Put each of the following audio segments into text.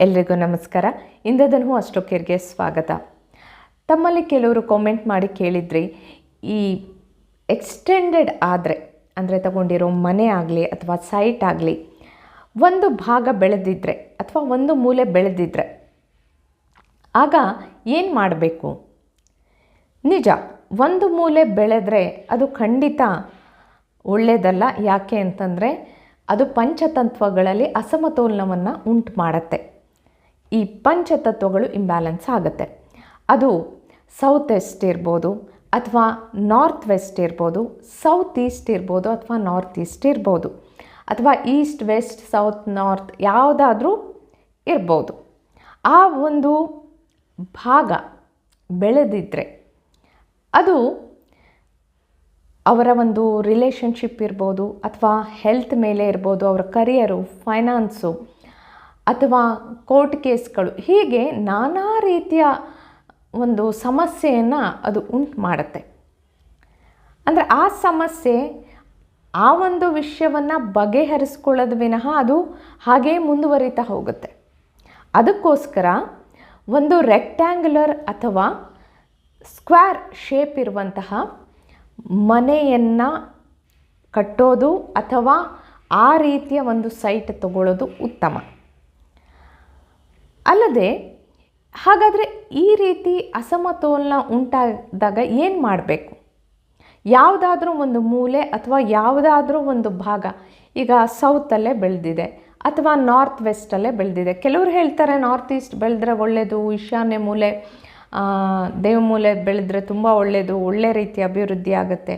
ಎಲ್ರಿಗೂ ನಮಸ್ಕಾರ. ಇಂದದನ್ನು ಅಸ್ಟ್ರೋಕೇರ್ಗೆ ಸ್ವಾಗತ. ತಮ್ಮಲ್ಲಿ ಕೆಲವರು ಕಾಮೆಂಟ್ ಮಾಡಿ ಕೇಳಿದ್ರಿ, ಈ ಎಕ್ಸ್ಟೆಂಡೆಡ್ ಆದರೆ ಅಂದರೆ ತಗೊಂಡಿರೋ ಮನೆ ಆಗಲಿ ಅಥವಾ ಸೈಟ್ ಆಗಲಿ ಒಂದು ಭಾಗ ಬೆಳೆದಿದ್ದರೆ ಅಥವಾ ಒಂದು ಮೂಲೆ ಬೆಳೆದಿದ್ದರೆ ಆಗ ಏನು ಮಾಡಬೇಕು? ನಿಜ, ಒಂದು ಮೂಲೆ ಬೆಳೆದರೆ ಅದು ಖಂಡಿತ ಒಳ್ಳೆಯದಲ್ಲ. ಯಾಕೆ ಅಂತಂದರೆ ಅದು ಪಂಚತತ್ವಗಳಲ್ಲಿ ಅಸಮತೋಲನವನ್ನು ಉಂಟು ಮಾಡುತ್ತೆ. ಈ ಪಂಚತತ್ವಗಳು ಇಂಬ್ಯಾಲೆನ್ಸ್ ಆಗುತ್ತೆ. ಅದು ಸೌತ್ ವೆಸ್ಟ್ ಇರ್ಬೋದು ಅಥವಾ ನಾರ್ತ್ ವೆಸ್ಟ್ ಇರ್ಬೋದು, ಸೌತ್ ಈಸ್ಟ್ ಇರ್ಬೋದು ಅಥವಾ ನಾರ್ತ್ ಈಸ್ಟ್ ಇರ್ಬೋದು, ಅಥವಾ ಈಸ್ಟ್ ವೆಸ್ಟ್ ಸೌತ್ ನಾರ್ತ್ ಯಾವುದಾದ್ರೂ ಇರ್ಬೋದು. ಆ ಒಂದು ಭಾಗ ಬೆಳೆದಿದ್ದರೆ ಅದು ಅವರ ಒಂದು ರಿಲೇಷನ್ಶಿಪ್ ಇರ್ಬೋದು ಅಥವಾ ಹೆಲ್ತ್ ಮೇಲೆ ಇರ್ಬೋದು, ಅವರ ಕರಿಯರು, ಫೈನಾನ್ಸು ಅಥವಾ ಕೋರ್ಟ್ ಕೇಸ್ಗಳು, ಹೀಗೆ ನಾನಾ ರೀತಿಯ ಒಂದು ಸಮಸ್ಯೆಯನ್ನು ಅದು ಉಂಟು ಮಾಡುತ್ತೆ. ಅಂದರೆ ಆ ಸಮಸ್ಯೆ ಆ ಒಂದು ವಿಷಯವನ್ನು ಬಗೆಹರಿಸ್ಕೊಳ್ಳೋದು ವಿನಃ ಅದು ಹಾಗೇ ಮುಂದುವರಿತಾ ಹೋಗುತ್ತೆ. ಅದಕ್ಕೋಸ್ಕರ ಒಂದು ರೆಕ್ಟ್ಯಾಂಗ್ಯುಲರ್ ಅಥವಾ ಸ್ಕ್ವೇರ್ ಶೇಪ್ ಇರುವಂತಹ ಮನೆಯನ್ನು ಕಟ್ಟೋದು ಅಥವಾ ಆ ರೀತಿಯ ಒಂದು ಸೈಟ್ ತಗೊಳ್ಳೋದು ಉತ್ತಮ. ಅಲ್ಲದೆ ಹಾಗಾದರೆ ಈ ರೀತಿ ಅಸಮತೋಲನ ಉಂಟಾದಾಗ ಏನು ಮಾಡಬೇಕು? ಯಾವುದಾದ್ರೂ ಒಂದು ಮೂಲೆ ಅಥವಾ ಯಾವುದಾದ್ರೂ ಒಂದು ಭಾಗ, ಈಗ ಸೌತಲ್ಲೇ ಬೆಳೆದಿದೆ ಅಥವಾ ನಾರ್ತ್ ವೆಸ್ಟಲ್ಲೇ ಬೆಳೆದಿದೆ. ಕೆಲವರು ಹೇಳ್ತಾರೆ ನಾರ್ತ್ ಈಸ್ಟ್ ಬೆಳೆದ್ರೆ ಒಳ್ಳೆಯದು, ಈಶಾನ್ಯ ಮೂಲೆ ದೇವಮೂಲೆ ಬೆಳೆದ್ರೆ ತುಂಬ ಒಳ್ಳೆಯದು, ಒಳ್ಳೆ ರೀತಿ ಅಭಿವೃದ್ಧಿ ಆಗುತ್ತೆ.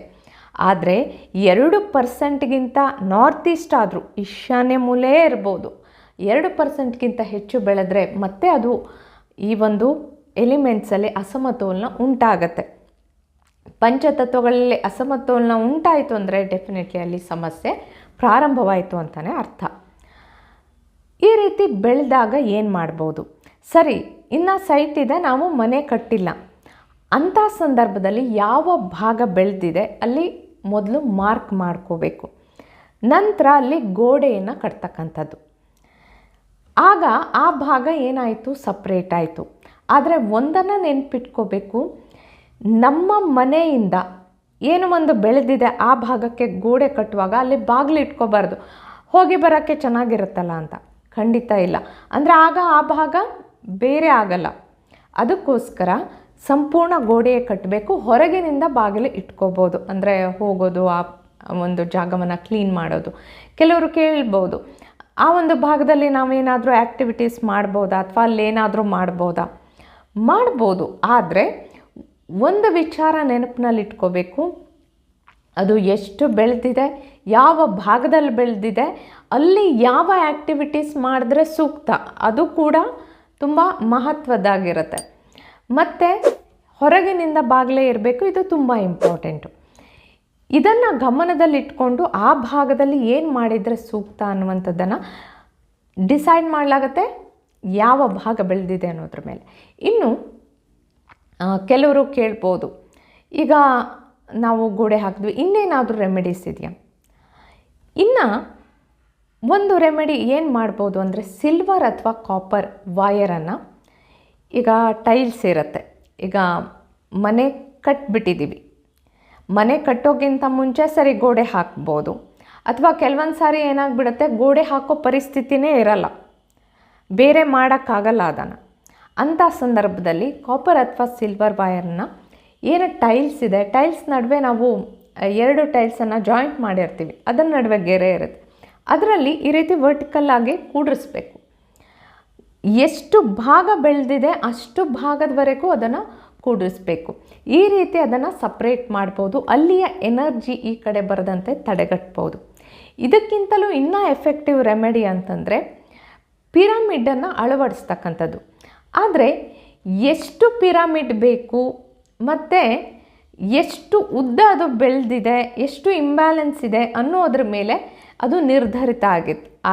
ಆದರೆ 2% ನಾರ್ತ್ ಈಸ್ಟ್ ಆದರೂ ಈಶಾನ್ಯ ಮೂಲೆಯೇ ಇರ್ಬೋದು, 2% ಹೆಚ್ಚು ಬೆಳೆದ್ರೆ ಮತ್ತೆ ಅದು ಈ ಒಂದು ಎಲಿಮೆಂಟ್ಸಲ್ಲಿ ಅಸಮತೋಲನ ಉಂಟಾಗತ್ತೆ. ಪಂಚತತ್ವಗಳಲ್ಲಿ ಅಸಮತೋಲನ ಉಂಟಾಯಿತು ಅಂದರೆ ಡೆಫಿನೆಟ್ಲಿ ಅಲ್ಲಿ ಸಮಸ್ಯೆ ಪ್ರಾರಂಭವಾಯಿತು ಅಂತಲೇ ಅರ್ಥ. ಈ ರೀತಿ ಬೆಳೆದಾಗ ಏನು ಮಾಡ್ಬೋದು? ಸರಿ, ಇನ್ನು ಸೈಟ್ ಇದೆ, ನಾವು ಮನೆ ಕಟ್ಟಿಲ್ಲ, ಅಂಥ ಸಂದರ್ಭದಲ್ಲಿ ಯಾವ ಭಾಗ ಬೆಳೆದಿದೆ ಅಲ್ಲಿ ಮೊದಲು ಮಾರ್ಕ್ ಮಾಡ್ಕೋಬೇಕು. ನಂತರ ಅಲ್ಲಿ ಗೋಡೆಯನ್ನು ಕಟ್ತಕ್ಕಂಥದ್ದು. ಆಗ ಆ ಭಾಗ ಏನಾಯಿತು? ಸಪ್ರೇಟ್ ಆಯಿತು. ಆದರೆ ಒಂದನ್ನು ನೆನ್ಪಿಟ್ಕೋಬೇಕು, ನಮ್ಮ ಮನೆಯಿಂದ ಏನು ಒಂದು ಬೆಳೆದಿದೆ ಆ ಭಾಗಕ್ಕೆ ಗೋಡೆ ಕಟ್ಟುವಾಗ ಅಲ್ಲಿ ಬಾಗಿಲು ಇಟ್ಕೋಬಾರ್ದು, ಹೋಗಿ ಬರೋಕ್ಕೆ ಚೆನ್ನಾಗಿರುತ್ತಲ್ಲ ಅಂತ. ಖಂಡಿತ ಇಲ್ಲ. ಅಂದರೆ ಆಗ ಆ ಭಾಗ ಬೇರೆ ಆಗಲ್ಲ. ಅದಕ್ಕೋಸ್ಕರ ಸಂಪೂರ್ಣ ಗೋಡೆಯೇ ಕಟ್ಟಬೇಕು. ಹೊರಗಿನಿಂದ ಬಾಗಿಲು ಇಟ್ಕೋಬೋದು, ಅಂದರೆ ಹೋಗೋದು, ಆ ಒಂದು ಜಾಗವನ್ನು ಕ್ಲೀನ್ ಮಾಡೋದು. ಕೆಲವರು ಕೇಳ್ಬೋದು, ಆ ಒಂದು ಭಾಗದಲ್ಲಿ ನಾವೇನಾದರೂ ಆ್ಯಕ್ಟಿವಿಟೀಸ್ ಮಾಡ್ಬೋದಾ ಅಥವಾ ಅಲ್ಲೇನಾದರೂ ಮಾಡ್ಬೋದು. ಆದರೆ ಒಂದು ವಿಚಾರ ನೆನಪಿನಲ್ಲಿ ಇಟ್ಕೋಬೇಕು, ಅದು ಎಷ್ಟು ಬೆಳೆದಿದೆ, ಯಾವ ಭಾಗದಲ್ಲಿ ಬೆಳೆದಿದೆ, ಅಲ್ಲಿ ಯಾವ ಆ್ಯಕ್ಟಿವಿಟೀಸ್ ಮಾಡಿದ್ರೆ ಸೂಕ್ತ, ಅದು ಕೂಡ ತುಂಬ ಮಹತ್ವದ್ದಾಗಿರುತ್ತೆ. ಮತ್ತು ಹೊರಗಿನಿಂದ ಬಾಗಿಲೇ ಇರಬೇಕು, ಇದು ತುಂಬ ಇಂಪಾರ್ಟೆಂಟು. ಇದನ್ನು ಗಮನದಲ್ಲಿಟ್ಕೊಂಡು ಆ ಭಾಗದಲ್ಲಿ ಏನು ಮಾಡಿದರೆ ಸೂಕ್ತ ಅನ್ನುವಂಥದ್ದನ್ನು ಡಿಸೈಡ್ ಮಾಡಲಾಗತ್ತೆ, ಯಾವ ಭಾಗ ಬೆಳೆದಿದೆ ಅನ್ನೋದ್ರ ಮೇಲೆ. ಇನ್ನು ಕೆಲವರು ಕೇಳ್ಬೋದು, ಈಗ ನಾವು ಗೋಡೆ ಹಾಕಿದ್ವಿ, ಇನ್ನೇನಾದರೂ ರೆಮಿಡೀಸ್ ಇದೆಯಾ? ಇನ್ನು ಒಂದು ರೆಮಿಡಿ ಏನು ಮಾಡ್ಬೋದು ಅಂದರೆ ಸಿಲ್ವರ್ ಅಥವಾ ಕಾಪರ್ ವಯರನ್ನು, ಈಗ ಟೈಲ್ಸ್ ಇರುತ್ತೆ, ಈಗ ಮನೆ ಕಟ್ಬಿಟ್ಟಿದ್ದೀವಿ, ಮನೆ ಕಟ್ಟೋಕ್ಕಿಂತ ಮುಂಚೆ ಸರಿ ಗೋಡೆ ಹಾಕ್ಬೋದು, ಅಥವಾ ಕೆಲವೊಂದು ಸಾರಿ ಏನಾಗ್ಬಿಡುತ್ತೆ, ಗೋಡೆ ಹಾಕೋ ಪರಿಸ್ಥಿತಿನೇ ಇರಲ್ಲ, ಬೇರೆ ಮಾಡೋಕ್ಕಾಗಲ್ಲ ಅದನ್ನು. ಅಂಥ ಸಂದರ್ಭದಲ್ಲಿ ಕಾಪರ್ ಅಥವಾ ಸಿಲ್ವರ್ ವಯರನ್ನ, ಏನು ಟೈಲ್ಸ್ ಇದೆ, ಟೈಲ್ಸ್ ನಡುವೆ ನಾವು 2 ಟೈಲ್ಸನ್ನು ಜಾಯಿಂಟ್ ಮಾಡಿರ್ತೀವಿ, ಅದರ ನಡುವೆ ಗೆರೆ ಇರುತ್ತೆ, ಅದರಲ್ಲಿ ಈ ರೀತಿ ವರ್ಟಿಕಲ್ ಆಗಿ ಕೂಡಿಸ್ಬೇಕು. ಎಷ್ಟು ಭಾಗ ಬೆಳೆದಿದೆ ಅಷ್ಟು ಭಾಗದವರೆಗೂ ಅದನ್ನು ಕೂಡಿಸ್ಬೇಕು. ಈ ರೀತಿ ಅದನ್ನು ಸಪ್ರೇಟ್ ಮಾಡ್ಬೋದು. ಅಲ್ಲಿಯ ಎನರ್ಜಿ ಈ ಕಡೆ ಬರದಂತೆ ತಡೆಗಟ್ಬೋದು. ಇದಕ್ಕಿಂತಲೂ ಇನ್ನೂ ಎಫೆಕ್ಟಿವ್ ರೆಮಿಡಿ ಅಂತಂದರೆ ಪಿರಮಿಡನ್ನು ಅಳವಡಿಸ್ತಕ್ಕಂಥದ್ದು. ಆದರೆ ಎಷ್ಟು ಪಿರಮಿಡ್ ಬೇಕು ಮತ್ತು ಎಷ್ಟು ಉದ್ದ ಅದು ಬೆಳೆದಿದೆ, ಎಷ್ಟು ಇಂಬ್ಯಾಲೆನ್ಸ್ ಇದೆ ಅನ್ನೋದ್ರ ಮೇಲೆ ಅದು ನಿರ್ಧರಿತ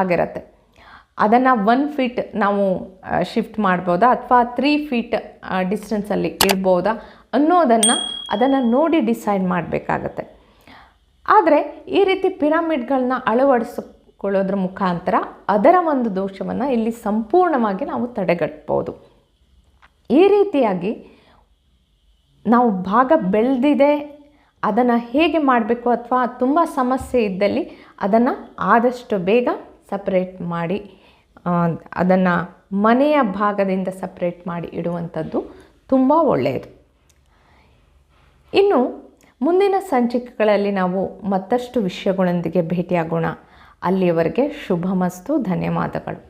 ಆಗಿರುತ್ತೆ. ಅದನ್ನು 1 ಫೀಟ್ ನಾವು ಶಿಫ್ಟ್ ಮಾಡ್ಬೋದಾ ಅಥವಾ 3 ಫೀಟ್ ಡಿಸ್ಟೆನ್ಸಲ್ಲಿ ಇರ್ಬೋದಾ ಅದನ್ನು ನೋಡಿ ಡಿಸೈಡ್ ಮಾಡಬೇಕಾಗತ್ತೆ. ಆದರೆ ಈ ರೀತಿ ಪಿರಮಿಡ್ಗಳನ್ನ ಅಳವಡಿಸ ಕೊಳ್ಳೋದ್ರ ಮುಖಾಂತರ ಅದರ ಒಂದು ದೋಷವನ್ನು ಇಲ್ಲಿ ಸಂಪೂರ್ಣವಾಗಿ ನಾವು ತಡೆಗಟ್ಬೋದು. ಈ ರೀತಿಯಾಗಿ ನಾವು ಭಾಗ ಬೆಳೆದಿದೆ ಅದನ್ನು ಹೇಗೆ ಮಾಡಬೇಕು ಅಥವಾ ತುಂಬ ಸಮಸ್ಯೆ ಇದ್ದಲ್ಲಿ ಅದನ್ನು ಆದಷ್ಟು ಬೇಗ ಸಪ್ರೇಟ್ ಮಾಡಿ ಅದನ್ನು ಮನೆಯ ಭಾಗದಿಂದ ಸಪ್ರೇಟ್ ಮಾಡಿ ಇಡುವಂಥದ್ದು ತುಂಬ ಒಳ್ಳೆಯದು. ಇನ್ನು ಮುಂದಿನ ಸಂಚಿಕೆಗಳಲ್ಲಿ ನಾವು ಮತ್ತಷ್ಟು ವಿಷಯಗಳೊಂದಿಗೆ ಭೇಟಿಯಾಗೋಣ. ಅಲ್ಲಿಯವರೆಗೆ ಶುಭಮಸ್ತು. ಧನ್ಯವಾದಗಳು.